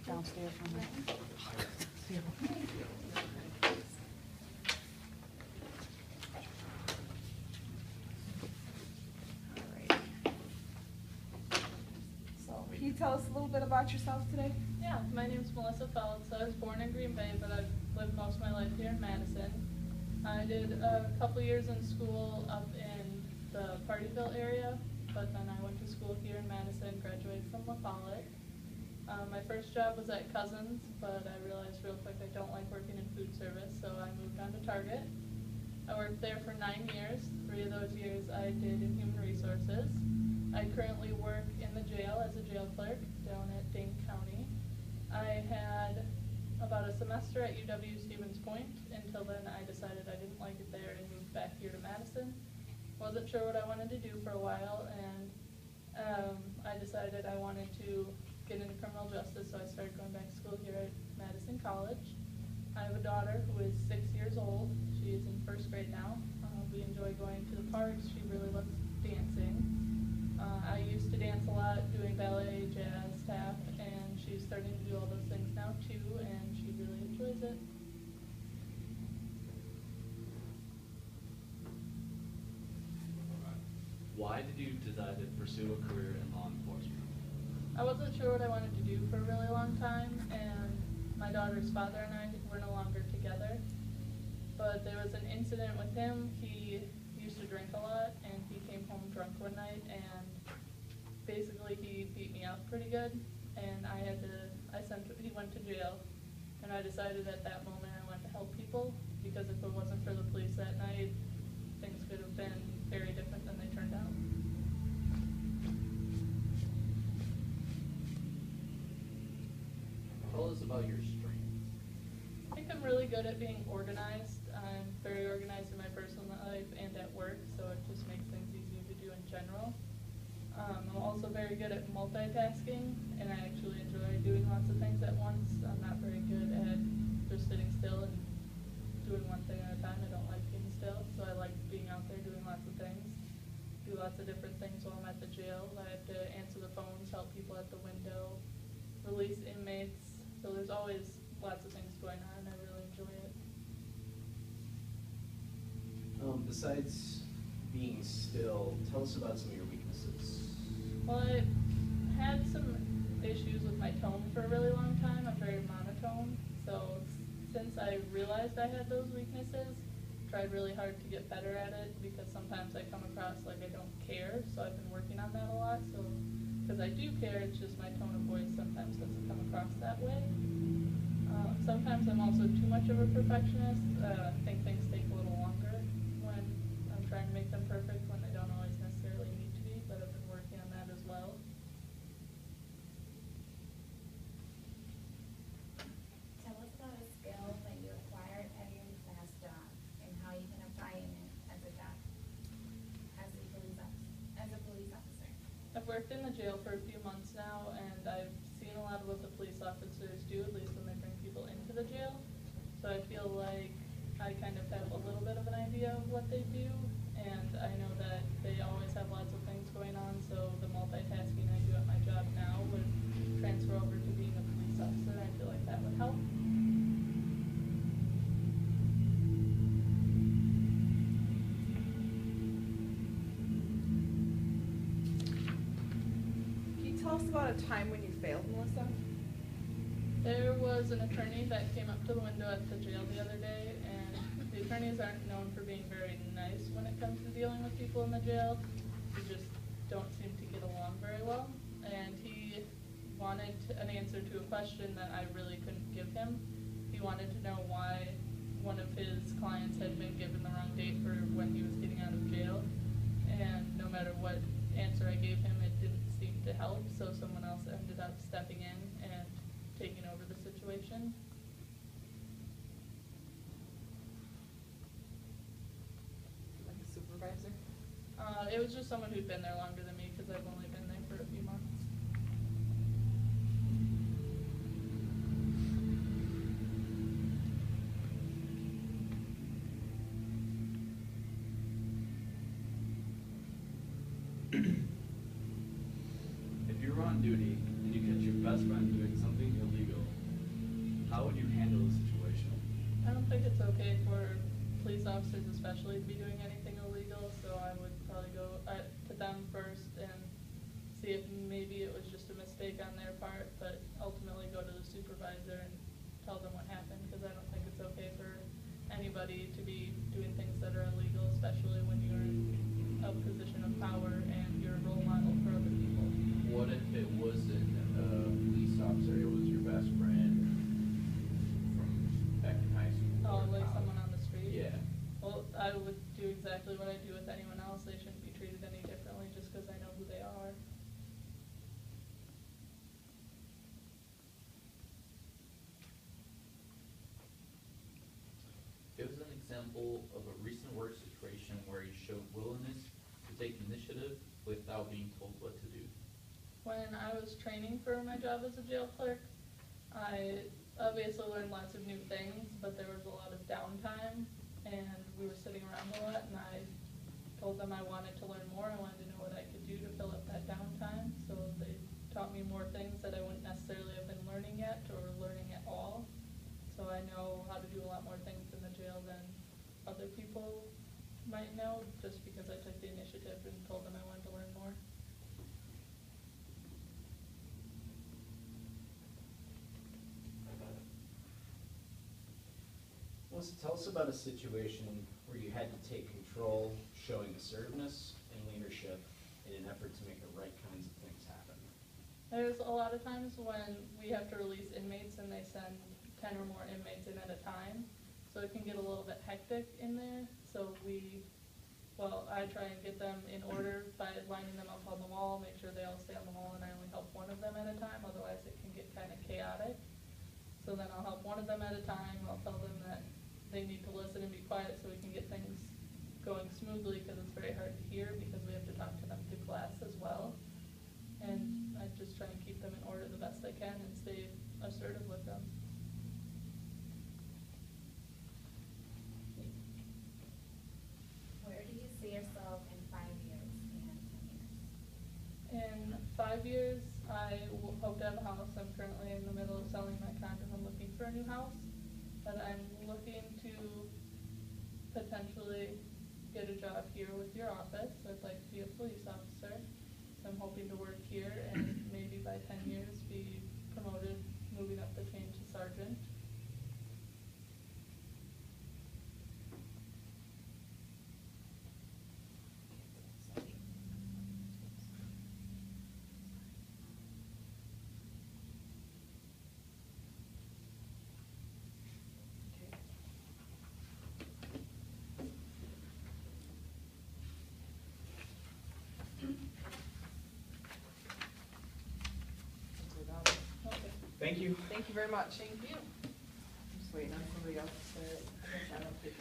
downstairs from me. So, can you tell us a little bit about yourself today? Yeah, my name's Melissa Feltz. I was born in Green Bay, but I've lived most of my life here in Madison. I did a couple years in school up in the Partyville area, but then I went to school here in Madison, graduated from La Follette. My first job was at Cousins, but I realized real quick I don't like working in food service, so I moved on to Target. I worked there for 9 years. 3 of those years I did in human resources. I currently work in the jail as a jail clerk down at Dane County. I had about a semester at UW-Stevens Point. Until then, I decided I didn't like it there and moved back here to Madison. Wasn't sure what I wanted to do for a while, and I decided I wanted to get into criminal justice, so I started going back to school here at Madison College. I have a daughter who is 6 years old. She is in first grade now. We enjoy going to the parks. She really loves dancing. I used to dance a lot, doing ballet, jazz, tap, and she's starting to do all those things now too, and she really enjoys it. Why did you decide to pursue a career in law enforcement? I wasn't sure what I wanted to do for a really long time, and my daughter's father and I were no longer together. But there was an incident with him. He used to drink a lot, and he came home drunk one night, and basically he beat me up pretty good, and he went to jail, and I decided at that moment I wanted to help people, because if it wasn't for the police that night, things could have been very different than they turned out. Tell us about your strengths. I think I'm really good at being organized. I'm very organized in my personal life and at work, so it just makes things easier to do in general. I'm also very good at multitasking, and I actually enjoy doing lots of things at once. I'm not very good at just sitting still and doing one thing at a time. I don't like being still, so I like being out there doing lots of things. Do lots of different things while I'm at the jail. I have to answer the phones, help people at the window, release inmates. So there's always lots of things going on. I really enjoy it. Besides being still, tell us about some of your weaknesses. Well, I had some issues with my tone for a really long time. I'm very monotone. So since I realized I had those weaknesses, tried really hard to get better at it, because sometimes I come across like I don't care. So I've been working on that a lot. So because I do care, it's just my tone of voice sometimes doesn't come across that way. Sometimes I'm also too much of a perfectionist. I think things take a little longer when I'm trying to make them perfect, when they don't always necessarily need to be, but I've been working on that as well. Tell us about a skill that you acquired at your last job and how you can apply it as a job, as a police officer. I've worked in the jail for a few months now, and I've seen a lot of what the police officers do, at least when they bring people into the jail. So I feel like I kind of have a little bit of an idea of what they do, and I know that they always have lots of things going on, so the multitasking I do at my job now would transfer over to being a police officer. I feel like that would help. Can you tell us about a time when you failed, Melissa? There was an attorney that came up to the window at the jail the other day, and the attorneys aren't known for being very nice when it comes to dealing with people in the jail. They just don't seem to get along very well. And he wanted an answer to a question that I really couldn't give him. He wanted to know why one of his clients had been given the wrong date for when he was getting out of jail. And no matter what answer I gave him, it didn't seem to help, so someone else ended up stepping in and taking over the situation. Like a supervisor? It was just someone who'd been there longer than me, because I've only been there for a few months. If you were on duty and you catch your best friend doing something illegal, police officers especially to be doing anything illegal, so I would probably go to them first and see if maybe it was just a mistake on their part, but ultimately go to the supervisor and tell them what happened, because I don't think it's okay for anybody to be doing things that are illegal, especially when you're in a position of power and you're a role model for other people. What if it wasn't a police officer, it was your best friend from back in high school? Oh, or like college? someone on the street? Yeah. Well, I would do exactly what I do with anyone else. They shouldn't be treated any differently just because I know who they are. Give us an example of a recent work situation where you showed willingness to take initiative without being told what to do. When I was training for my job as a jail clerk, I obviously learned lots of new things, but there was a lot of downtime, and we were sitting around a lot, and I told them I wanted to learn more. I wanted to know what I could do to fill up that downtime, so they taught me more things that I wouldn't necessarily have been learning yet or learning at all. So I know how to do a lot more things in the jail than other people might know, just because I took the initiative and told them I wanted to learn more. Melissa, tell us about a situation where you had to take control, showing assertiveness and leadership in an effort to make the right kinds of things happen. There's a lot of times when we have to release inmates and they send 10 or more inmates in at a time, so it can get a little bit hectic in there. So I try and get them in order by lining them up on the wall, make sure they all stay on the wall, and I only help one of them at a time, otherwise it can get kind of chaotic. So then I'll help one of them at a time. I'll tell them that they need to listen and be quiet so we can get things going smoothly, because it's very hard to hear because we have to talk to them through class as well. And I just try and keep them in order the best I can and stay assertive with them. Where do you see yourself in 5 years and 10 years? In 5 years, I hope to have a house. I'm currently in the middle of selling my condo. I'm looking for a new house, but I'm looking to potentially get a job here with your office. I'd like to be a police officer, so I'm hoping to work here and maybe by 10 years be promoted, moving up the chain to sergeant. Okay. Thank you. Thank you very much. Thank you. I'm just waiting on somebody else to say it. I guess I don't think